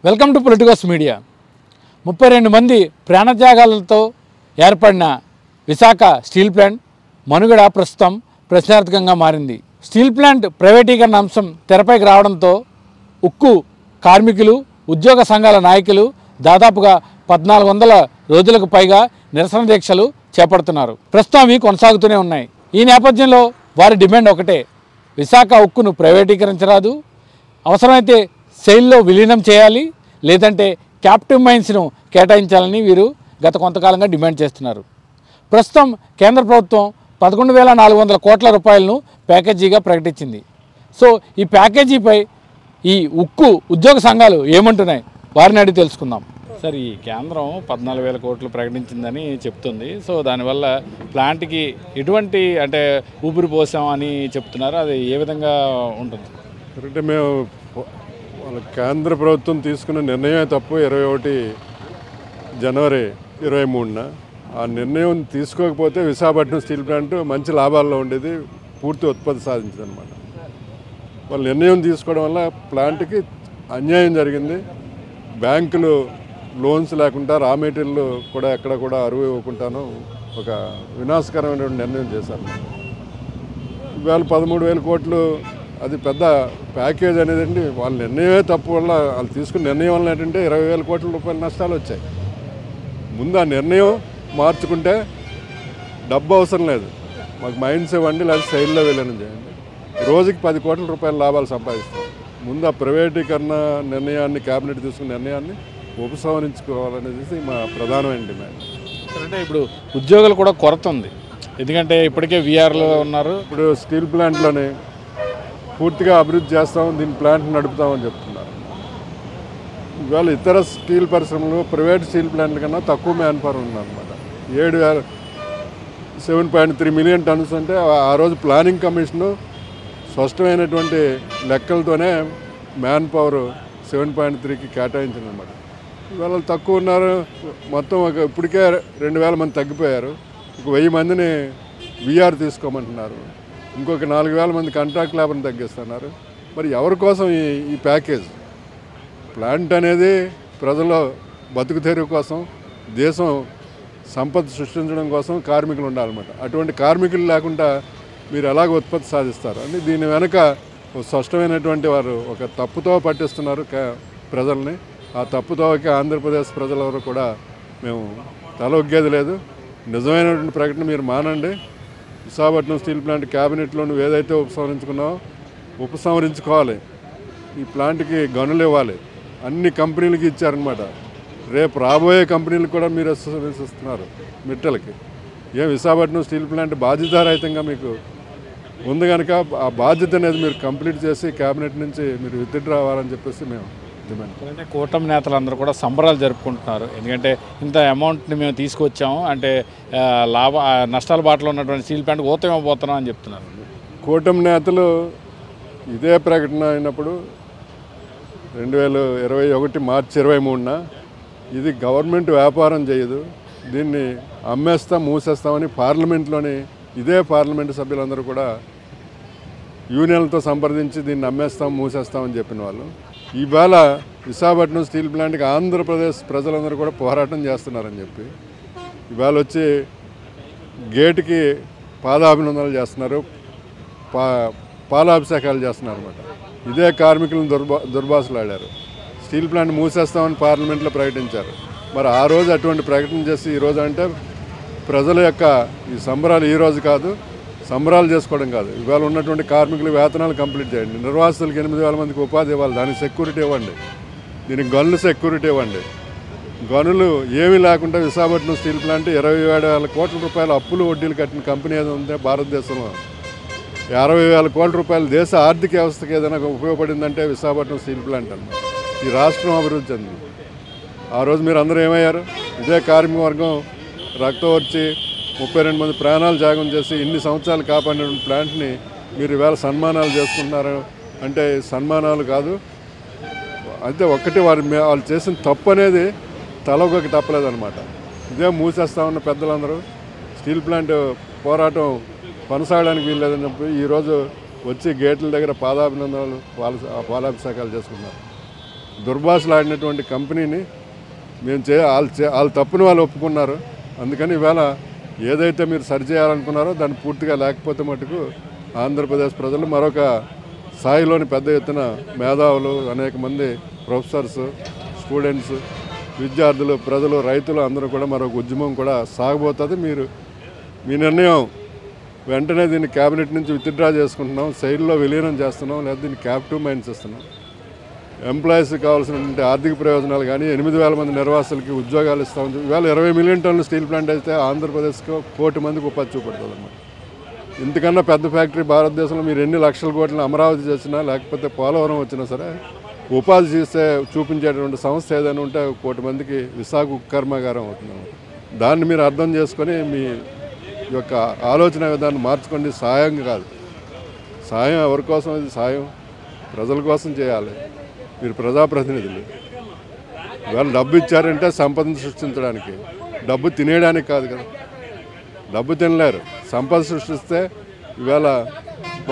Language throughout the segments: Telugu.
Welcome to Politicos media. 32 మంది ప్రాణత్యాగాలతో ఏర్పడిన విశాఖ స్టీల్ ప్లాంట్ మనుగడ ప్రస్తుతం ప్రశ్నార్థకంగా మారింది. స్టీల్ ప్లాంట్ ప్రైవేటీకరణ అంశం తెరపైకి రావడంతో ఉక్కు కార్మికులు, ఉద్యోగ సంఘాల నాయకులు దాదాపుగా 1400 రోజులకు పైగా నిరసన దీక్షలు చేపడుతున్నారు. ప్రస్తుతం అవి కొనసాగుతూనే ఉన్నాయి. ఈ నేపథ్యంలో వారి డిమాండ్ ఒకటే, విశాఖ ఉక్కును ప్రైవేటీకరించరాదు, అవసరమైతే సెయిల్లో విలీనం చేయాలి, లేదంటే క్యాప్టివ్ మైన్స్ను కేటాయించాలని వీరు గత కొంతకాలంగా డిమాండ్ చేస్తున్నారు. ప్రస్తుతం కేంద్ర ప్రభుత్వం 11,400 కోట్ల రూపాయలను ప్యాకేజీగా ప్రకటించింది. సో ఈ ప్యాకేజీపై ఈ ఉక్కు ఉద్యోగ సంఘాలు ఏమంటున్నాయి, వారిని అడిగి తెలుసుకుందాం. సార్, ఈ కేంద్రం 14,000 కోట్లు ప్రకటించిందని చెప్తుంది. సో దానివల్ల ప్లాంట్కి ఎటువంటి ఊపిరి పోసాం అని చెప్తున్నారు. అది ఏ విధంగా ఉంటుంది? కరెక్టే. మేము కేంద్ర ప్రభుత్వం తీసుకున్న నిర్ణయం తప్పు. 21 జనవరి 23న ఆ నిర్ణయం తీసుకోకపోతే విశాఖపట్నం స్టీల్ ప్లాంట్ మంచి లాభాల్లో ఉండేది, పూర్తి ఉత్పత్తి సాధించింది అనమాట. వాళ్ళు నిర్ణయం తీసుకోవడం వల్ల ప్లాంట్కి అన్యాయం జరిగింది. బ్యాంకులు లోన్స్ లేకుండా రా మెటీరియల్ కూడా ఎక్కడ కూడా అరువు ఇవ్వకుండాను ఒక వినాశకరమైనటువంటి నిర్ణయం చేశారు. ఇవాళ 13,000 కోట్లు అది పెద్ద ప్యాకేజ్ అనేది అండి. వాళ్ళ నిర్ణయమే తప్పు వల్ల, వాళ్ళు తీసుకున్న నిర్ణయం వల్ల ఏంటంటే 20,000 కోట్ల రూపాయల నష్టాలు వచ్చాయి. ముందు ఆ నిర్ణయం మార్చుకుంటే డబ్బు అవసరం లేదు, మాకు మైన్స్ ఇవ్వండి, లేదా సైడ్లో వెళ్ళని చేయండి, రోజుకి 10 కోట్ల రూపాయల లాభాలు సంపాదిస్తాం. ముందు ఆ ప్రైవేటీకరణ నిర్ణయాన్ని, క్యాబినెట్ తీసుకున్న నిర్ణయాన్ని ఉపసంహరించుకోవాలనేది మా ప్రధానమైన డిమాండ్. అంటే ఇప్పుడు ఉద్యోగులు కూడా కొరత ఉంది, ఎందుకంటే ఇప్పటికే వీఆర్లో ఉన్నారు. ఇప్పుడు స్టీల్ ప్లాంట్లోనే పూర్తిగా అభివృద్ధి చేస్తాం, దీని ప్లాంట్ నడుపుతామని చెప్తున్నారు. ఇవాళ ఇతర స్టీల్ పరిశ్రమలు ప్రైవేట్ స్టీల్ ప్లాంట్ల కన్నా తక్కువ మ్యాన్ పవర్ ఉందన్నమాట. 7.3 మిలియన్ టన్స్ అంటే ఆ రోజు ప్లానింగ్ కమిషను స్పష్టమైనటువంటి లెక్కలతోనే మ్యాన్ పవర్ 7.3కి కేటాయించిందన్నమాట. ఇవాళ తక్కువ ఉన్నారు. మొత్తం ఇప్పటికే 2,000 మంది తగ్గిపోయారు. ఒక 1000 మందిని వీఆర్ తీసుకోమంటున్నారు. ఇంకొక 4,000 మంది కాంట్రాక్ట్ లేబర్ని తగ్గిస్తున్నారు. మరి ఎవరి కోసం ఈ ప్యాకేజ్? ప్లాంట్ అనేది ప్రజల బతుకు తెరువు కోసం, దేశం సంపద సృష్టించడం కోసం కార్మికులు ఉండాలన్నమాట. అటువంటి కార్మికులు లేకుండా మీరు ఎలాగ ఉత్పత్తి సాధిస్తారు అని దీని వెనుక స్పష్టమైనటువంటి వారు ఒక తప్పుతో పట్టిస్తున్నారు ప్రజల్ని. ఆ తప్పుతోకి ఆంధ్రప్రదేశ్ ప్రజలెవరు కూడా మేము తల ఒగ్గేది లేదు. నిజమైనటువంటి ప్రకటన మీరు మానండి. విశాఖపట్నం స్టీల్ ప్లాంట్ క్యాబినెట్లో నువ్వు ఏదైతే ఉపసంహరించుకున్నావో ఉపసంహరించుకోవాలి. ఈ ప్లాంట్కి గనులు ఇవ్వాలి. అన్ని కంపెనీలకి ఇచ్చారనమాట. రేపు రాబోయే కంపెనీలకు కూడా మీరు ఇస్తున్నారు మిట్టలకి. విశాఖపట్నం స్టీల్ ప్లాంట్ బాధ్యతారహితంగా మీకు ఉంది కనుక ఆ బాధ్యత అనేది మీరు కంప్లీట్ చేసి క్యాబినెట్ నుంచి మీరు విత్డ్రా అవ్వాలని చెప్పేసి మేము డిమాండ్. అంటే కూటమి నేతలందరూ కూడా సంబరాలు జరుపుకుంటున్నారు, ఎందుకంటే ఇంత అమౌంట్ని మేము తీసుకొచ్చాము, నష్టాల బాటలో ఉన్నటువంటి స్టీల్ ప్లాంట్ పోతున్నాం అని చెప్తున్నారు. కూటమి నేతలు ఇదే ప్రకటన అయినప్పుడు 2021 మార్చి 23న ఇది గవర్నమెంట్ వ్యాపారం చేయదు, దీన్ని మూసేస్తామని పార్లమెంట్లోని ఇదే పార్లమెంటు సభ్యులందరూ కూడా యూనియన్లతో సంప్రదించి దీన్ని మూసేస్తామని చెప్పిన వాళ్ళు ఇవాళ విశాఖపట్నం స్టీల్ ప్లాంట్కి ఆంధ్రప్రదేశ్ ప్రజలందరూ కూడా పోరాటం చేస్తున్నారని చెప్పి ఇవాళ వచ్చి గేటుకి పాదాభినందనలు చేస్తున్నారు, పాలాభిషేకాలు చేస్తున్నారు అన్నమాట. ఇదే కార్మికులను దుర్భాషలాడారు. స్టీల్ ప్లాంట్ మూసేస్తామని పార్లమెంట్లో ప్రకటించారు. మరి ఆ రోజు అటువంటి ప్రకటన చేసి ఈరోజు అంటే ప్రజల యొక్క ఈ సంబరాలు ఈ రోజు కాదు, సంబరాలు చేసుకోవడం కాదు. ఇవాళ ఉన్నటువంటి కార్మికుల వేతనాలు కంప్లీట్ చేయండి, నిర్వాసితులకు 8,000 మందికి ఉపాధి ఇవ్వాలి, దానికి సెక్యూరిటీ ఇవ్వండి, దీనికి గనులు సెక్యూరిటీ ఇవ్వండి. గనులు ఏమీ లేకుండా విశాఖపట్నం స్టీల్ ప్లాంట్ 27,000 కోట్ల రూపాయల అప్పులు వడ్డీలు కట్టిన కంపెనీ ఏదో ఉంటే భారతదేశంలో 60,000 కోట్ల రూపాయలు దేశ ఆర్థిక వ్యవస్థకి ఏదైనా ఉపయోగపడిందంటే విశాఖపట్నం స్టీల్ ప్లాంట్ అన్నమాట. ఈ రాష్ట్రం అభివృద్ధి చెందింది. ఆ రోజు మీరు అందరూ ఏమయ్యారు? ఇదే కార్మిక వర్గం రక్తవర్చి 32 మంది ప్రాణాలు త్యాగం చేసి ఇన్ని సంవత్సరాలు కాపాడిన ప్లాంట్ని మీరు ఈవేళ సన్మానాలు చేసుకుంటున్నారు అంటే సన్మానాలు కాదు. అయితే ఒక్కటి వాళ్ళు చేసిన తప్పు అనేది తలొకకి తప్పలేదన్నమాట. ఇదే మూసేస్తామన్న పెద్దలందరూ స్టీల్ ప్లాంట్ పోరాటం కొనసాగడానికి వీల్లేదని చెప్పి ఈరోజు వచ్చి గేట్ల దగ్గర పాదాభినందనలు పాలాభిషేకాలు చేసుకున్నారు. దుర్భాషలాడినటువంటి కంపెనీని మేము వాళ్ళు తప్పుని వాళ్ళు ఒప్పుకున్నారు. అందుకని ఇవాళ ఏదైతే మీరు సరిచేయాలనుకున్నారో దాన్ని పూర్తిగా లేకపోతే మటుకు ఆంధ్రప్రదేశ్ ప్రజలు మరొక స్థాయిలోని పెద్ద ఎత్తున మేధావులు, అనేక మంది ప్రొఫెసర్స్, స్టూడెంట్స్, విద్యార్థులు, ప్రజలు, రైతులు అందరూ కూడా మరొక ఉద్యమం కూడా సాగబోతుంది. మీ నిర్ణయం వెంటనే దీన్ని క్యాబినెట్ నుంచి విత్డ్రా చేసుకుంటున్నాం, సెయిల్లో విలీనం చేస్తున్నాం, లేదా దీన్ని క్యాప్టివ్ మైన్స్ ఇస్తున్నాం. ఎంప్లాయీస్కి కావాల్సినటువంటి ఆర్థిక ప్రయోజనాలు కానీ 8,000 మంది నిర్వాసులకి ఉద్యోగాలు ఇస్తామని చెప్పి ఇవాళ 20 మిలియన్ టన్నుల స్టీల్ ప్లాంట్ అయితే ఆంధ్రప్రదేశ్కి 1 కోటి మందికి ఉపాధి చూపడుతుంది అన్నమాట. ఇంతకన్నా పెద్ద ఫ్యాక్టరీ భారతదేశంలో మీరు ఎన్ని లక్షల కోట్లను అమరావతి చేసినా లేకపోతే పోలవరం వచ్చినా సరే ఉపాధి చేస్తే చూపించేటువంటి సంస్థ ఏదైనా ఉంటే 1 కోటి మందికి విశాఖ ఉక్కు కర్మాగారం అవుతుంది. దాన్ని మీరు అర్థం చేసుకొని మీ యొక్క ఆలోచన విధాన్ని మార్చుకోండి. సాయం కాదు, సాయం ఎవరి కోసం? ఇది సాయం ప్రజల కోసం చేయాలి. మీరు ప్రజాప్రతినిధులు. ఇవాళ డబ్బు ఇచ్చారంటే సంపదను సృష్టించడానికి, డబ్బు తినేయడానికి కాదు కదా. డబ్బు తినలేరు. సంపద సృష్టిస్తే ఇవాళ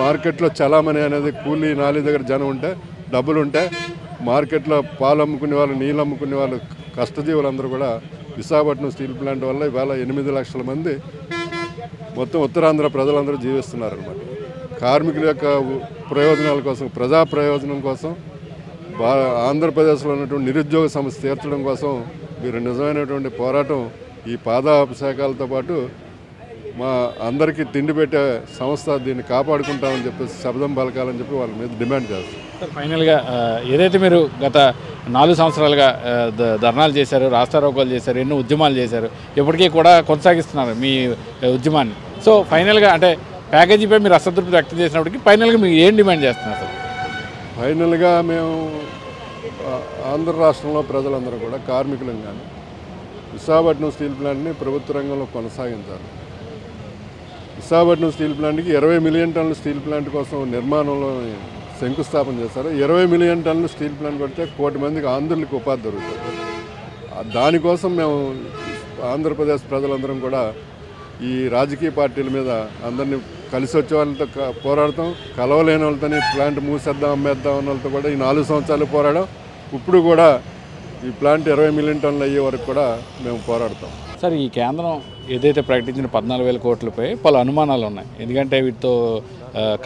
మార్కెట్లో చలామణి అనేది కూలీ నాలి దగ్గర జనం ఉంటే, డబ్బులు ఉంటే మార్కెట్లో పాలు అమ్ముకునే వాళ్ళు, నీళ్ళు అమ్ముకునే వాళ్ళు, కష్టజీవులందరూ కూడా విశాఖపట్నం స్టీల్ ప్లాంట్ వల్ల ఇవాళ 8 లక్షల మంది మొత్తం ఉత్తరాంధ్ర ప్రజలందరూ జీవిస్తున్నారన్నమాట. కార్మికుల యొక్క ప్రయోజనాల కోసం, ప్రజా ప్రయోజనం కోసం, ఆంధ్రప్రదేశ్లో ఉన్నటువంటి నిరుద్యోగ సమస్య తీర్చడం కోసం మీరు నిజమైనటువంటి పోరాటం ఈ పాదాభిషేకాలతో పాటు మా అందరికీ తిండి పెట్టే సంస్థ దీన్ని కాపాడుకుంటామని చెప్పేసి శబ్దం పలకాలని చెప్పి వాళ్ళ మీద డిమాండ్ చేస్తారు. సార్, ఫైనల్గా ఏదైతే మీరు గత 4 సంవత్సరాలుగా ధర్నాలు చేశారు, రాస్తారోకోలు చేశారు, ఎన్నో ఉద్యమాలు చేశారు, ఇప్పటికీ కూడా కొనసాగిస్తున్నారు మీ ఉద్యమాన్ని. సో ఫైనల్గా అంటే ప్యాకేజీపై మీరు అసంతృప్తి వ్యక్తం చేసినప్పటికీ ఫైనల్గా మీరు ఏం డిమాండ్ చేస్తున్నారు సార్? ఫైనల్గా మేము ఆంధ్ర రాష్ట్రంలో ప్రజలందరూ కూడా కార్మికులం కానీ విశాఖపట్నం స్టీల్ ప్లాంట్ని ప్రభుత్వ రంగంలో కొనసాగించాలి. విశాఖపట్నం స్టీల్ ప్లాంట్కి 20 మిలియన్ టన్నుల స్టీల్ ప్లాంట్ కోసం నిర్మాణంలో శంకుస్థాపన చేశారు. 20 మిలియన్ టన్నుల స్టీల్ ప్లాంట్ పెడితే 1 కోటి మందికి ఆంధ్రులకు ఉపాధి దొరుకుతుంది. దానికోసం మేము ఆంధ్రప్రదేశ్ ప్రజలందరం కూడా ఈ రాజకీయ పార్టీల మీద అందరినీ కలిసి వచ్చే వాళ్ళతో పోరాడతాం, కలవలేని వాళ్ళతో ప్లాంట్ మూసేద్దాం, అమ్మేద్దాం అన్న వాళ్ళతో కూడా ఈ 4 సంవత్సరాలు పోరాడాం. ఇప్పుడు కూడా ఈ ప్లాంట్ 20 మిలియన్ టన్నులు అయ్యే వరకు కూడా మేము పోరాడతాం. సార్, ఈ కేంద్రం ఏదైతే ప్రకటించిన 14,000 కోట్లపై పలు అనుమానాలు ఉన్నాయి. ఎందుకంటే వీటితో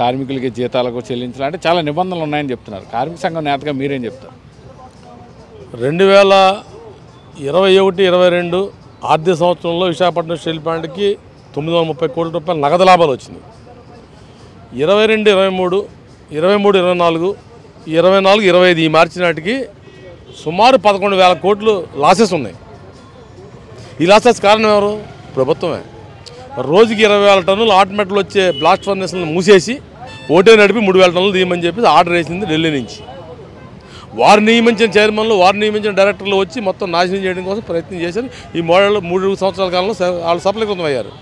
కార్మికులకి జీతాలకు చెల్లించాలంటే చాలా నిబంధనలు ఉన్నాయని చెప్తున్నారు. కార్మిక సంఘం నేతగా మీరేం చెప్తారు? 2021-22 ఆర్థిక సంవత్సరంలో విశాఖపట్నం స్టీల్ ప్లాంట్కి 930 కోట్ల రూపాయల నగదు లాభాలు వచ్చింది. 22-23, 23-24, 24-25 ఈ మార్చి నాటికి సుమారు 11,000 కోట్లు లాసెస్ ఉన్నాయి. ఈ లాసెస్ కారణం ఎవరు? ప్రభుత్వమే. రోజుకి 20,000 టన్నులు ఆటోమేటిక్లు వచ్చే బ్లాస్ట్ ఫర్నేస్లను మూసేసి ఓటే నడిపి 3,000 టన్నులు తీయమని చెప్పి ఆర్డర్ వేసింది ఢిల్లీ నుంచి. వారు నియమించిన చైర్మన్లు, వారు నియమించిన డైరెక్టర్లు వచ్చి మొత్తం నాశనం చేయడం కోసం ప్రయత్నం చేశారు. ఈ 3 సంవత్సరాల కాలంలో వాళ్ళు సఫలీకృతం అయ్యారు.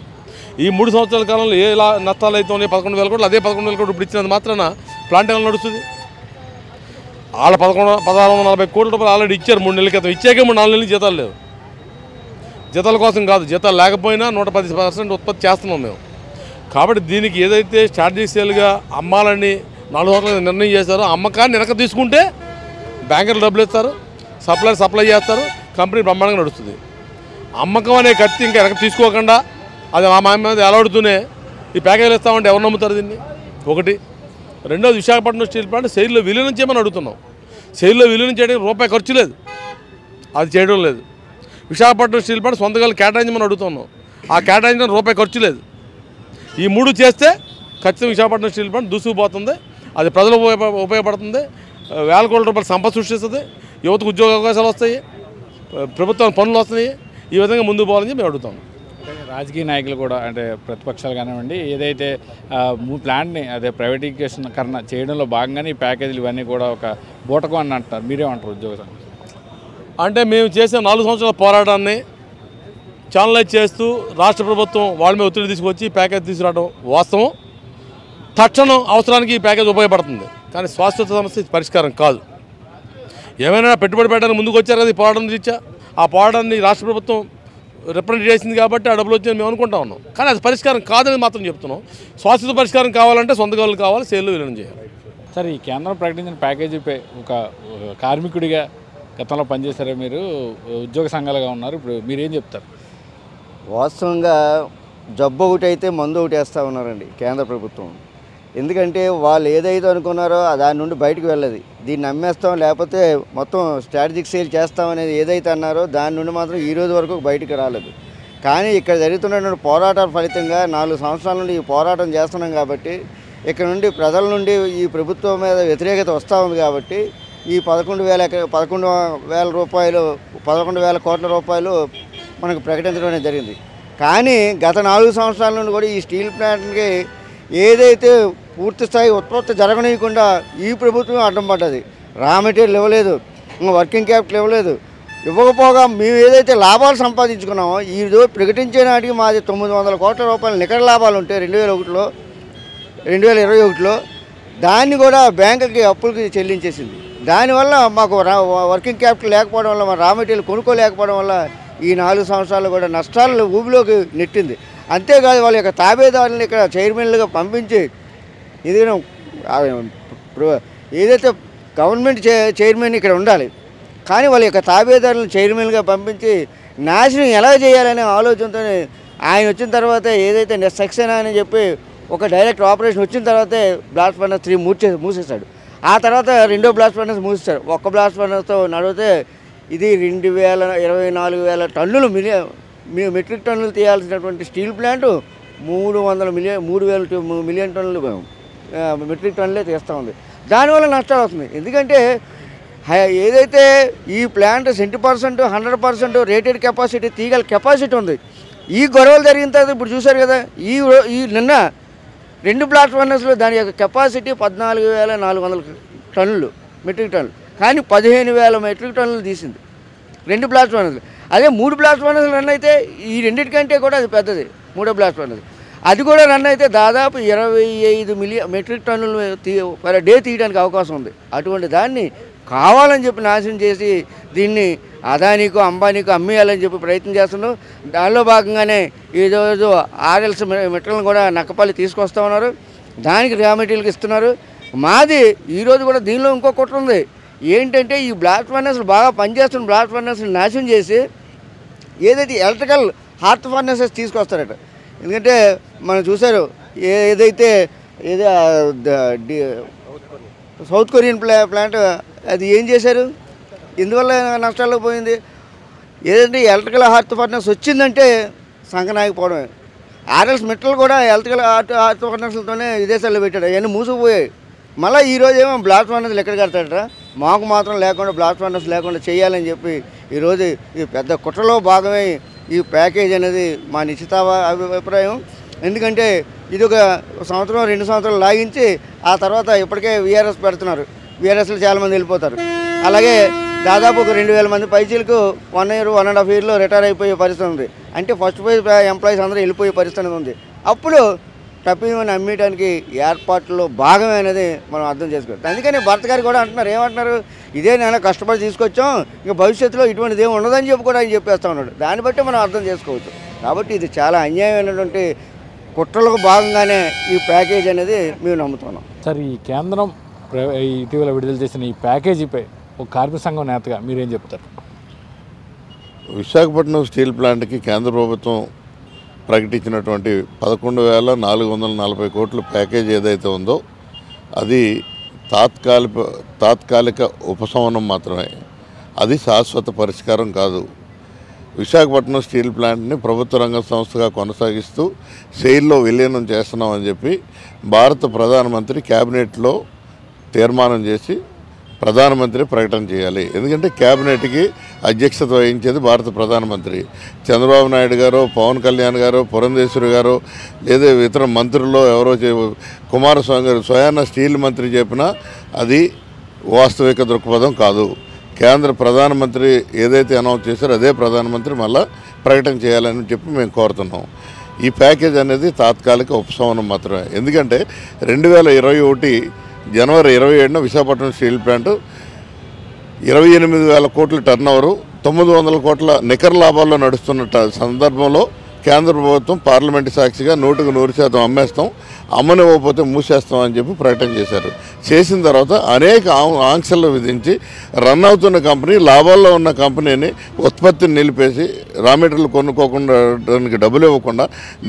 ఈ 3 సంవత్సరాల కాలంలో ఏ నష్టాలు అయితే ఉన్నాయి 11,000 కోట్లు, అదే 11,000 కోట్లు ఇప్పుడు ఇచ్చినంత మాత్రాన ప్లాంట్ ఎలా నడుస్తుంది? వాళ్ళ 1,640 కోట్ల రూపాయలు ఆల్రెడీ ఇచ్చారు 3 నెలల క్రితం. ఇచ్చాకే 4 నెలలు జీతాలు లేవు. జీతాల కోసం కాదు, జీతాలు లేకపోయినా 110% ఉత్పత్తి చేస్తున్నాం మేము. కాబట్టి దీనికి ఏదైతే స్ట్రాటజిక్ సేల్గా అమ్మాలని 4 సంవత్సరాలు నిర్ణయం చేశారో, అమ్మకాన్ని వెనక తీసుకుంటే బ్యాంకర్లు డబ్బులు ఇస్తారు, సప్లై చేస్తారు, కంపెనీ బ్రహ్మాండంగా నడుస్తుంది. అమ్మకం అనే కత్తి ఇంకా వెనక తీసుకోకుండా అది మా మీద ఎలాడుతూనే ఈ ప్యాకేజీలు ఇస్తామంటే ఎవరు నమ్ముతారు దీన్ని? ఒకటి. రెండోది, విశాఖపట్నం స్టీల్ ప్లాంట్ సెయిల్లో విలీనం చేయమని అడుగుతున్నాం. సెయిల్లో విలీనం చేయడానికి రూపాయి ఖర్చు లేదు, అది చేయడం లేదు. విశాఖపట్నం స్టీల్ ప్లాంట్ సొంతగా కేటాయించమని అడుగుతున్నాం, ఆ కేటాయించడానికి రూపాయి ఖర్చు లేదు. ఈ 3 చేస్తే ఖచ్చితంగా విశాఖపట్నం స్టీల్ ప్లాంట్ దూసుకుపోతుంది. అది ప్రజలకు ఉపయోగపడుతుంది, వేల కోట్ల రూపాయల సంపద సృష్టిస్తుంది, యువతకు ఉద్యోగ అవకాశాలు వస్తాయి, ప్రభుత్వానికి పనులు వస్తున్నాయి. ఈ విధంగా ముందుకు పోవాలని మేము అడుగుతాం. రాజకీయ నాయకులు కూడా అంటే ప్రతిపక్షాలు కానివ్వండి, ఏదైతే ప్లాంట్ని అదే ప్రైవేటీకరణ చేయడంలో భాగంగానే ఈ ప్యాకేజీలు ఇవన్నీ కూడా ఒక బూటకం అని అంటారు. మీరేమంటారు? ఉద్యోగ అంటే మేము చేసే 4 సంవత్సరాల పోరాటాన్ని ఛానలైజ్ చేస్తూ రాష్ట్ర ప్రభుత్వం వాళ్ళ మీద ఒత్తిడి తీసుకొచ్చి ప్యాకేజ్ తీసుకురావడం వాస్తవం. తక్షణం అవసరానికి ఈ ప్యాకేజ్ ఉపయోగపడుతుంది, కానీ శాశ్వత సమస్య పరిష్కారం కాదు. ఏమైనా పెట్టుబడి పెట్టడానికి ముందుకు వచ్చారు కదా ఈ పోరాటం తీర్చా. ఆ పోరాటాన్ని రాష్ట్ర ప్రభుత్వం రిప్రజెంట్ చేసింది కాబట్టి ఆ డబ్బులు వచ్చి మేము అనుకుంటా ఉన్నాం, కానీ అది పరిష్కారం కాదని మాత్రం చెప్తున్నాం. శాశ్వత పరిష్కారం కావాలంటే సొంత గోళ్ళు కావాలి, సేల్లు విలీనం చేయాలి. సార్, ఈ కేంద్రం ప్రకటించిన ప్యాకేజీపై ఒక కార్మికుడిగా గతంలో పనిచేశారా మీరు? ఉద్యోగ సంఘాలుగా ఉన్నారు, ఇప్పుడు మీరేం చెప్తారు? వాస్తవంగా జబ్బు ఒకటి అయితే మందు ఒకటి వేస్తూ ఉన్నారండి కేంద్ర ప్రభుత్వం. ఎందుకంటే వాళ్ళు ఏదైతే అనుకున్నారో దాని నుండి బయటకు వెళ్ళదు. దీన్ని అమ్మేస్తాం లేకపోతే మొత్తం స్ట్రాటజిక్ సేల్ చేస్తాం అనేది ఏదైతే అన్నారో దాని నుండి మాత్రం ఈ రోజు వరకు బయటకు రాలేదు. కానీ ఇక్కడ జరుగుతున్నటువంటి పోరాటాల ఫలితంగా 4 సంవత్సరాల నుండి ఈ పోరాటం చేస్తున్నాం కాబట్టి ఇక్కడ నుండి ప్రజల నుండి ఈ ప్రభుత్వం మీద వ్యతిరేకత వస్తూ ఉంది. కాబట్టి ఈ 11,000 కోట్ల రూపాయలు మనకు ప్రకటించడం అనేది జరిగింది. కానీ గత 4 సంవత్సరాల నుండి కూడా ఈ స్టీల్ ప్లాంట్కి ఏదైతే పూర్తి స్థాయి ఉత్పత్తి జరగనీయకుండా ఈ ప్రభుత్వం అడ్డం పడ్డది. రా మెటీరియల్ ఇవ్వలేదు, వర్కింగ్ క్యాపిటల్ ఇవ్వలేదు. ఇవ్వకపోగా మేము ఏదైతే లాభాలు సంపాదించుకున్నామో ఈరోజు ప్రకటించే నాటికి మాది 900 కోట్ల రూపాయలు నికర లాభాలు ఉంటే 2021లో దాన్ని కూడా బ్యాంకుకి అప్పులకి చెల్లించేసింది. దానివల్ల మాకు వర్కింగ్ క్యాపిటల్ లేకపోవడం వల్ల, మా రా మెటీరియల్ కొనుక్కోలేకపోవడం వల్ల ఈ 4 సంవత్సరాలు కూడా నష్టాలను ఊబిలోకి నెట్టింది. అంతేకాదు వాళ్ళ యొక్క తాబేదారులను ఇక్కడ చైర్మన్లుగా పంపించి ఏదైతే గవర్నమెంట్ చైర్మన్ ఇక్కడ ఉండాలి, కానీ వాళ్ళ యొక్క తాబేదారులను చైర్మన్గా పంపించి నాశనం ఎలా చేయాలనే ఆలోచనతో ఆయన వచ్చిన తర్వాత ఏదైతే సక్సేనా అని చెప్పి ఒక డైరెక్ట్ ఆపరేషన్ వచ్చిన తర్వాతే బ్లాస్ట్ ఫర్నెస్ 3 మూసేశాడు. ఆ తర్వాత 2వ బ్లాస్ట్ ఫర్నెస్ మూసేశాడు. ఒక్క బ్లాస్ట్ ఫర్నెస్తో నడిపితే ఇది 24,000 టన్నులు మెట్రిక్ టన్నులు తీయాల్సినటువంటి స్టీల్ ప్లాంట్ 3,000 మిలియన్ టన్నులు మెట్రిక్ టన్నులే తీస్తూ ఉంది. దానివల్ల నష్టాలు వస్తుంది. ఎందుకంటే ఏదైతే ఈ ప్లాంట్ 70%, 100% రేటెడ్ కెపాసిటీ తీగల కెపాసిటీ ఉంది. ఈ గొడవలు జరిగిన తర్వాత ఇప్పుడు చూశారు కదా, ఈ నిన్న 2 బ్లాస్ట్ ఫర్నెస్లో దాని యొక్క కెపాసిటీ 14,400 టన్నులు మెట్రిక్ టన్నులు, కానీ 15,000 మెట్రిక్ టన్నులు తీసింది 2 బ్లాస్ట్ ఫర్నెస్లు. అదే 3 బ్లాస్ట్ ఫర్నెస్లు రన్ అయితే ఈ రెండింటికంటే కూడా అది పెద్దది 3వ బ్లాస్ట్ ఫర్నెస్. అది కూడా రన్ అయితే దాదాపు 25 మిలియన్ మెట్రిక్ టన్నులు పర్ డే తీయడానికి అవకాశం ఉంది. అటువంటి దాన్ని కావాలని చెప్పి నాశనం చేసి దీన్ని అదానీకు అంబానీకు అమ్మేయాలని చెప్పి ప్రయత్నం చేస్తున్నాం. దానిలో భాగంగానే ఈరోజు ఆర్ఎల్స్ మెటీరియల్ని కూడా నక్కపల్లి తీసుకొస్తా ఉన్నారు. దానికి రా మెటీరియల్కి ఇస్తున్నారు. మాది ఈరోజు కూడా దీనిలో ఇంకో కుట్ర ఉంది. ఏంటంటే ఈ బ్లాస్ట్ ఫర్నెస్లు బాగా పనిచేస్తున్న బ్లాస్ట్ ఫర్నెస్ని నాశనం చేసి ఏదైతే ఎలక్ట్రికల్ హార్త్ ఫర్నెసెస్ తీసుకొస్తారట. ఎందుకంటే మనం చూసారు ఏదైతే సౌత్ కొరియన్ ప్లాంట్ అది ఏం చేశారు, ఎందువల్ల నష్టాల్లో పోయింది. ఏదంటే ఎలక్ట్రికల్ హార్త్ ఫర్నెస్ వచ్చిందంటే సంకనాయకపోవడమే. ఆర్ఎల్స్ మెటల్ కూడా ఎలక్ట్రికల్ హార్త్ ఫర్నెస్లతోనే విదేశాల్లో పెట్టాడు, అవన్నీ మూసుకుపోయాయి. మళ్ళీ ఈరోజు ఏమో బ్లాస్ట్ ఫర్నెస్లు ఎక్కడ కడతాడట, మాకు మాత్రం లేకుండా బ్లాస్ట్ ఫర్నెస్ లేకుండా చేయాలని చెప్పి ఈరోజు ఈ పెద్ద కుట్రలో భాగమే ఈ ప్యాకేజ్ అనేది మా నిశ్చిత అభిప్రాయం. ఎందుకంటే ఇది ఒక సంవత్సరం 2 సంవత్సరాలు లాగించి ఆ తర్వాత ఇప్పటికే వీఆర్ఎస్ పెడుతున్నారు. వీఆర్ఎస్లో చాలామంది వెళ్ళిపోతారు. అలాగే దాదాపు ఒక 2,000 మంది పైచీలకు 1 year 1.5 yearలో రిటైర్ అయిపోయే పరిస్థితి ఉంది. అంటే ఫస్ట్ ఫేజ్ ఎంప్లాయీస్ అందరూ వెళ్ళిపోయే పరిస్థితి ఉంది. అప్పుడు టప్పిమని అమ్మేయడానికి ఏర్పాట్లలో భాగమే అనేది మనం అర్థం చేసుకోవాలి. అందుకని భర్త గారు కూడా అంటున్నారు, ఏమంటున్నారు, ఇదే నేను కష్టపడి తీసుకొచ్చాం, ఇంకా భవిష్యత్తులో ఇటువంటిది ఏమి ఉండదని చెప్పి కూడా ఆయన చెప్పేస్తూ ఉన్నాడు. దాన్ని బట్టి మనం అర్థం చేసుకోవచ్చు. కాబట్టి ఇది చాలా అన్యాయమైనటువంటి కుట్రలకు భాగంగానే ఈ ప్యాకేజ్ అనేది మేము నమ్ముతున్నాం. సార్, ఈ కేంద్రం ఇటీవల విడుదల చేసిన ఈ ప్యాకేజీపై ఒక కార్మిక సంఘం నేతగా మీరేం చెప్తారు? విశాఖపట్నం స్టీల్ ప్లాంట్కి కేంద్ర ప్రభుత్వం ప్రకటించినటువంటి 11,440 కోట్ల ప్యాకేజ్ ఏదైతే ఉందో అది తాత్కాలిక ఉపశమనం మాత్రమే, అది శాశ్వత పరిష్కారం కాదు. విశాఖపట్నం స్టీల్ ప్లాంట్ని ప్రభుత్వ రంగ సంస్థగా కొనసాగిస్తూ సెయిల్లో విలీనం చేస్తున్నామని చెప్పి భారత ప్రధానమంత్రి క్యాబినెట్లో తీర్మానం చేసి ప్రధానమంత్రి ప్రకటన చేయాలి. ఎందుకంటే క్యాబినెట్కి అధ్యక్షత వహించేది భారత ప్రధానమంత్రి. చంద్రబాబు నాయుడు గారు, పవన్ కళ్యాణ్ గారు, పురంధేశ్వరి గారు, లేదా ఇతర మంత్రుల్లో ఎవరో కుమారస్వామి గారు స్వయాన స్టీల్ మంత్రి చెప్పినా అది వాస్తవిక దృక్పథం కాదు. కేంద్ర ప్రధానమంత్రి ఏదైతే అనౌన్స్ చేశారో అదే ప్రధానమంత్రి మళ్ళా ప్రకటన చేయాలని చెప్పి మేము కోరుతున్నాం. ఈ ప్యాకేజ్ అనేది తాత్కాలిక ఉపశమనం మాత్రమే. ఎందుకంటే 2021 జనవరి 27న విశాఖపట్నం స్టీల్ ప్లాంట్ 28,000 కోట్ల టర్న్ ఓవరు, 900 కోట్ల నికర లాభాల్లో నడుస్తున్న సందర్భంలో కేంద్ర ప్రభుత్వం పార్లమెంటు సాక్షిగా 100% అమ్మేస్తాం, అమ్మనివ్వకపోతే మూసేస్తాం అని చెప్పి ప్రకటన చేశారు. చేసిన తర్వాత అనేక ఆంక్షలు విధించి రన్ అవుతున్న కంపెనీ, లాభాల్లో ఉన్న కంపెనీని ఉత్పత్తిని నిలిపేసి రా మెటీరియల్ కొనుక్కోకుండా డబ్బులు ఇవ్వకుండా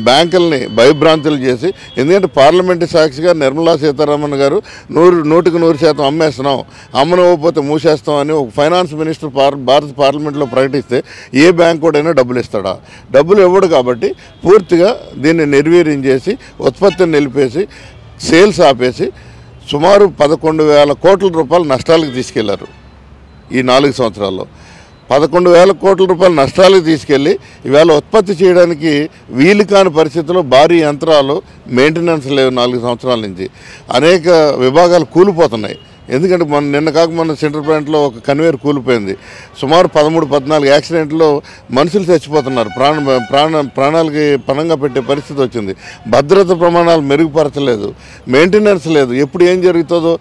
బ్యాంకుల్ని భయభ్రాంతులు చేసి, ఎందుకంటే పార్లమెంటు సాక్షిగా నిర్మలా సీతారామన్ గారు 100% అమ్మేస్తున్నాం, అమ్మనివ్వకపోతే మూసేస్తాం అని ఒక ఫైనాన్స్ మినిస్టర్ భారత పార్లమెంట్లో ప్రకటిస్తే ఏ బ్యాంక్ కూడా డబ్బులు ఇస్తాడా? డబ్బులు ఇవ్వడు. కాబట్టి పూర్తిగా దీన్ని నిర్వీర్యం చేసి ఉత్పత్తిని నిలిపేసి సేల్స్ ఆపేసి సుమారు 11,000 కోట్ల రూపాయలు నష్టాలకు తీసుకెళ్లారు. ఈ 4 సంవత్సరాల్లో 11,000 కోట్ల రూపాయలు నష్టాలకు తీసుకెళ్ళి ఇవాళ ఉత్పత్తి చేయడానికి వీలు కాని పరిస్థితుల్లో భారీ యంత్రాలు మెయింటెనెన్స్ లేవు. 4 సంవత్సరాల నుంచి అనేక విభాగాలు కూలిపోతున్నాయి. ఎందుకంటే నిన్న కాక మన సెంట్రల్ ప్లాంట్లో ఒక కన్వేయర్ కూలిపోయింది. సుమారు 13-14 యాక్సిడెంట్లో మనుషులు చచ్చిపోతున్నారు. ప్రాణాలకి పణంగా పెట్టే పరిస్థితి వచ్చింది. భద్రత ప్రమాణాలు మెరుగుపరచలేదు, మెయింటెనెన్స్ లేదు. ఎప్పుడు ఏం జరుగుతుందో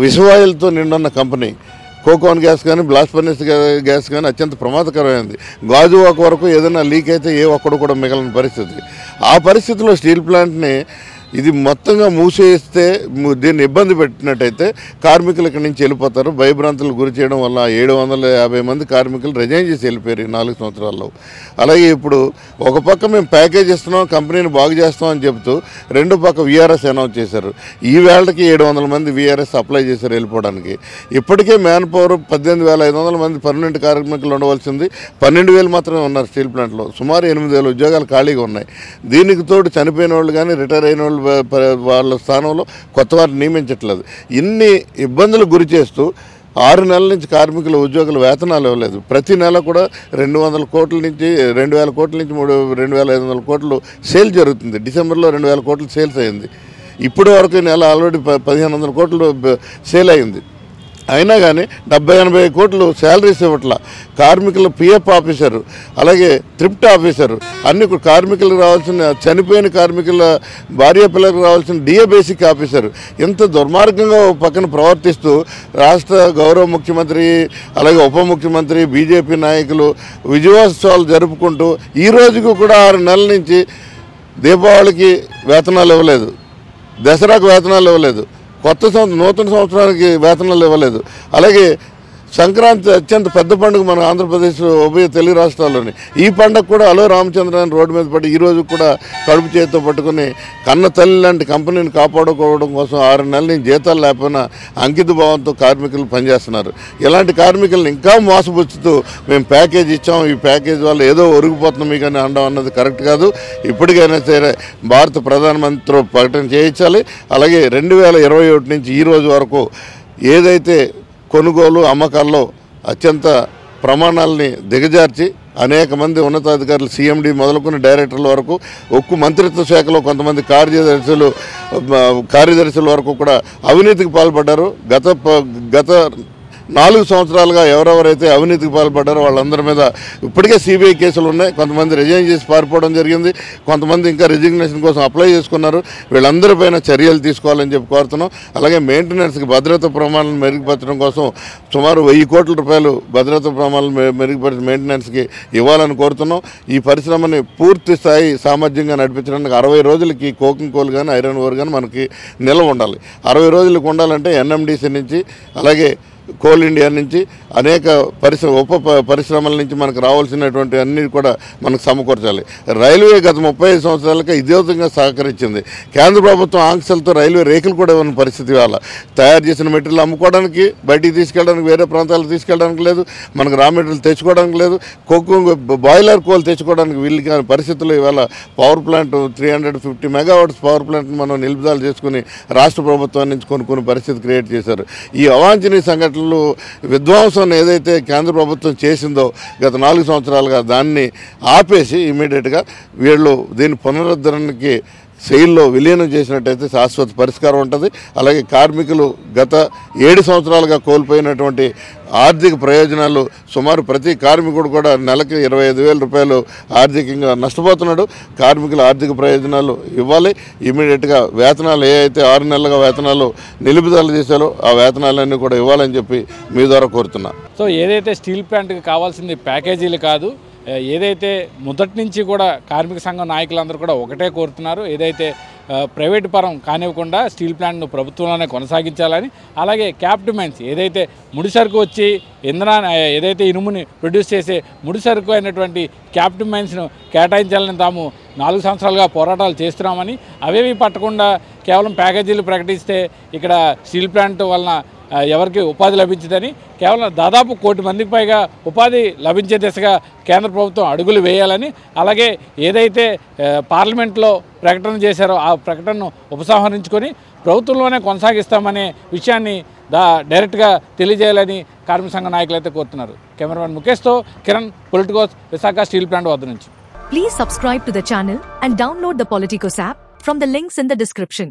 విషవాయులతో నిండున్న కంపెనీ. కోకోన్ గ్యాస్ కానీ బ్లాస్ట్ ఫర్నేస్ గ్యాస్ కానీ అత్యంత ప్రమాదకరమైంది. గాజు వాక్ వరకు ఏదైనా లీక్ అయితే ఏ ఒక్కడు కూడా మిగలని పరిస్థితి. ఆ పరిస్థితిలో స్టీల్ ప్లాంట్ని ఇది మొత్తంగా మూసేస్తే దీన్ని ఇబ్బంది పెట్టినట్టయితే కార్మికులు ఇక్కడి నుంచి వెళ్ళిపోతారు. భయభ్రాంతులు గురి చేయడం వల్ల 750 మంది కార్మికులు రిజైన్ చేసి వెళ్ళిపోయారు ఈ 4 సంవత్సరాల్లో. అలాగే ఇప్పుడు ఒక పక్క మేము ప్యాకేజ్ ఇస్తున్నాం, కంపెనీని బాగు చేస్తాం అని చెబుతూ రెండో పక్క వీఆర్ఎస్ అనౌన్స్ చేశారు. ఈ వేళకి 700 మంది వీఆర్ఎస్ అప్లై చేశారు వెళ్ళిపోవడానికి. ఇప్పటికే మ్యాన్ పవర్ 18,500 మంది పర్మనెంట్ కార్మికులు ఉండవలసింది 12,000 మాత్రమే ఉన్నారు స్టీల్ ప్లాంట్లో. సుమారు 8,000 ఉద్యోగాలు ఖాళీగా ఉన్నాయి. దీనికి తోడు చనిపోయిన వాళ్ళు కానీ రిటైర్ అయిన వాళ్ళు వాళ్ళ స్థానంలో కొత్త వారిని నియమించట్లేదు. ఇన్ని ఇబ్బందులు గురి చేస్తూ 6 నెలల నుంచి కార్మికుల ఉద్యోగుల వేతనాలు ఇవ్వలేదు. ప్రతి నెల కూడా 200 కోట్ల నుంచి 2,000 కోట్ల నుంచి 2,500 కోట్లు సేల్ జరుగుతుంది. డిసెంబర్లో 2,000 కోట్లు సేల్స్ అయింది. ఇప్పటి వరకు నెల ఆల్రెడీ 1,500 కోట్లు సేల్ అయింది. అయినా కానీ 70-80 కోట్లు శాలరీస్ ఇవ్వట్ల. కార్మికులు పిఎఫ్ ఆఫీసరు, అలాగే థ్రిఫ్ట్ ఆఫీసరు, అన్ని కార్మికులకు రావాల్సిన, చనిపోయిన కార్మికుల భార్య పిల్లలకు రావాల్సిన డిఏ బేసిక్ ఆఫీసరు ఇంత దుర్మార్గంగా పక్కన ప్రవర్తిస్తూ రాష్ట్ర గౌరవ ముఖ్యమంత్రి, అలాగే ఉప ముఖ్యమంత్రి, బీజేపీ నాయకులు విజయోత్సవాలు జరుపుకుంటూ ఈ రోజుకు కూడా 6 నెలల నుంచి దీపావళికి వేతనాలు ఇవ్వలేదు, దసరాకు వేతనాలు ఇవ్వలేదు, నూతన సంవత్సరానికి వేతనాలు ఇవ్వలేదు. అలాగే సంక్రాంతి అత్యంత పెద్ద పండుగ మన ఆంధ్రప్రదేశ్ ఉభయ తెలుగు రాష్ట్రాల్లోని. ఈ పండుగ కూడా అలో రామచంద్రన్ రోడ్డు మీద పడి ఈరోజు కూడా కడుపు చేతితో పట్టుకుని కన్న తల్లి లాంటి కంపెనీని కాపాడుకోవడం కోసం 6 నెలల నుంచి జీతాలు లేకపోయినా అంకిత భావంతో కార్మికులు పనిచేస్తున్నారు. ఇలాంటి కార్మికులను ఇంకా మోసపుచ్చుతూ మేము ప్యాకేజ్ ఇచ్చాం, ఈ ప్యాకేజ్ వల్ల ఏదో ఒరిగిపోతున్నాం మీకు అని అనడం అన్నది కరెక్ట్ కాదు. ఇప్పటికైనా సరే భారత ప్రధానమంత్రి ప్రకటన చేయించాలి. అలాగే 2021 నుంచి ఈ రోజు వరకు ఏదైతే కొనుగోలు అమ్మకాల్లో అత్యంత ప్రమాణాలని దిగజార్చి అనేక మంది ఉన్నతాధికారులు సీఎండీ మొదలుకొని డైరెక్టర్ల వరకు, ఉక్కు మంత్రిత్వ శాఖలో కొంతమంది కార్యదర్శుల వరకు కూడా అవినీతికి పాల్పడ్డారు. గత 4 సంవత్సరాలుగా ఎవరెవరైతే అవినీతికి పాల్పడ్డారో వాళ్ళందరి మీద ఇప్పటికే సిబిఐ కేసులు ఉన్నాయి. కొంతమంది రిజైన్ చేసి పారిపోవడం జరిగింది, కొంతమంది ఇంకా రిజిగ్నేషన్ కోసం అప్లై చేసుకున్నారు. వీళ్ళందరిపైన చర్యలు తీసుకోవాలని చెప్పి కోరుతున్నాం. అలాగే మెయింటెనెన్స్కి భద్రతా ప్రమాణాలను మెరుగుపరచడం కోసం సుమారు 1,000 కోట్ల రూపాయలు భద్రతా ప్రమాణాలు మెరుగుపరిచి మెయింటెనెన్స్కి ఇవ్వాలని కోరుతున్నాం. ఈ పరిశ్రమని పూర్తి స్థాయి సామర్థ్యంగా నడిపించడానికి 60 రోజులకి కోకింగ్ కోల్ కానీ ఐరన్ ఓర్ కానీ మనకి నిల్వ ఉండాలి. 60 రోజులకు ఉండాలంటే ఎన్ఎండిసి నుంచి, అలాగే కోల్ ఇండియా నుంచి, అనేక పరిశ్రమల నుంచి మనకు రావాల్సినటువంటి అన్నీ కూడా మనకు సమకూర్చాలి. రైల్వే గత 35 సంవత్సరాలుగా ఇదేవిధంగా సహకరించింది. కేంద్ర ప్రభుత్వం ఆంక్షలతో రైల్వే రేకులు కూడా ఉన్న పరిస్థితి వల్ల తయారు చేసిన మెటీరియల్ అమ్ముకోవడానికి, బయటికి తీసుకెళ్ళడానికి, వేరే ప్రాంతాలకు తీసుకెళ్ళడానికి లేదు, మనకు రా మెటీరియల్ తెచ్చుకోవడానికి లేదు, బాయిలర్ కోల్ తెచ్చుకోవడానికి వీళ్ళు కాని పరిస్థితుల్లో ఇవాళ పవర్ ప్లాంట్ 350 మెగావాట్స్ పవర్ ప్లాంట్ని మనం నిలుపుదల చేసుకుని రాష్ట్ర ప్రభుత్వం నుంచి కొనుక్కునే పరిస్థితి క్రియేట్ చేశారు. ఈ అవాంఛనీయ సంఘటనలు విధ్వంసం ఏదైతే కేంద్ర ప్రభుత్వం చేసిందో గత 4 సంవత్సరాలుగా దాన్ని ఆపేసి ఇమీడియట్గా వీళ్ళు దీని పునరుద్ధరణకి సెయిల్లో విలీనం చేసినట్టయితే శాశ్వత పరిష్కారం ఉంటుంది. అలాగే కార్మికులు గత 7 సంవత్సరాలుగా కోల్పోయినటువంటి ఆర్థిక ప్రయోజనాలు, సుమారు ప్రతి కార్మికుడు కూడా నెలకి 25,000 రూపాయలు ఆర్థికంగా నష్టపోతున్నాడు. కార్మికుల ఆర్థిక ప్రయోజనాలు ఇవ్వాలి. ఇమీడియట్గా వేతనాలు అయితే 6 నెలలుగా వేతనాలు నిలుపుదల చేశారో ఆ వేతనాలన్నీ కూడా ఇవ్వాలని చెప్పి మీ ద్వారా కోరుతున్నా. సో ఏదైతే స్టీల్ ప్లాంట్కి కావాల్సింది ప్యాకేజీలు కాదు, ఏదైతే మొదటి నుంచి కూడా కార్మిక సంఘం నాయకులందరూ కూడా ఒకటే కోరుతున్నారు, ఏదైతే ప్రైవేటు పరం కానివ్వకుండా స్టీల్ ప్లాంట్ను ప్రభుత్వంలోనే కొనసాగించాలని, అలాగే క్యాప్ట్ మైన్స్ ఏదైతే ముడి సరుకు వచ్చి ఇంధనాన్ని ఏదైతే ఇనుముని ప్రొడ్యూస్ చేసే ముడి సరుకు అయినటువంటి క్యాప్ట్ మైన్స్ను కేటాయించాలని తాము 4 సంవత్సరాలుగా పోరాటాలు చేస్తున్నామని, అవేవి పట్టకుండా కేవలం ప్యాకేజీలు ప్రకటిస్తే ఇక్కడ స్టీల్ ప్లాంట్ వలన ఎవరికి ఉపాధి లభించదని, కేవలం దాదాపు 1 కోటి మందికి పైగా ఉపాధి లభించే దిశగా కేంద్ర ప్రభుత్వం అడుగులు వేయాలని, అలాగే ఏదైతే పార్లమెంట్లో ప్రకటన చేశారో ఆ ప్రకటనను ఉపసంహరించుకొని ప్రభుత్వంలోనే కొనసాగిస్తామనే విషయాన్ని డైరెక్ట్గా తెలియజేయాలని కార్మిక సంఘ నాయకులైతే కోరుతున్నారు. కెమెరామెన్ ముఖేష్తో Kiran, politicos, Visakha steel plant వద్ద నుంచి. Please subscribe to the channel and download the Politicos app from the links in the description.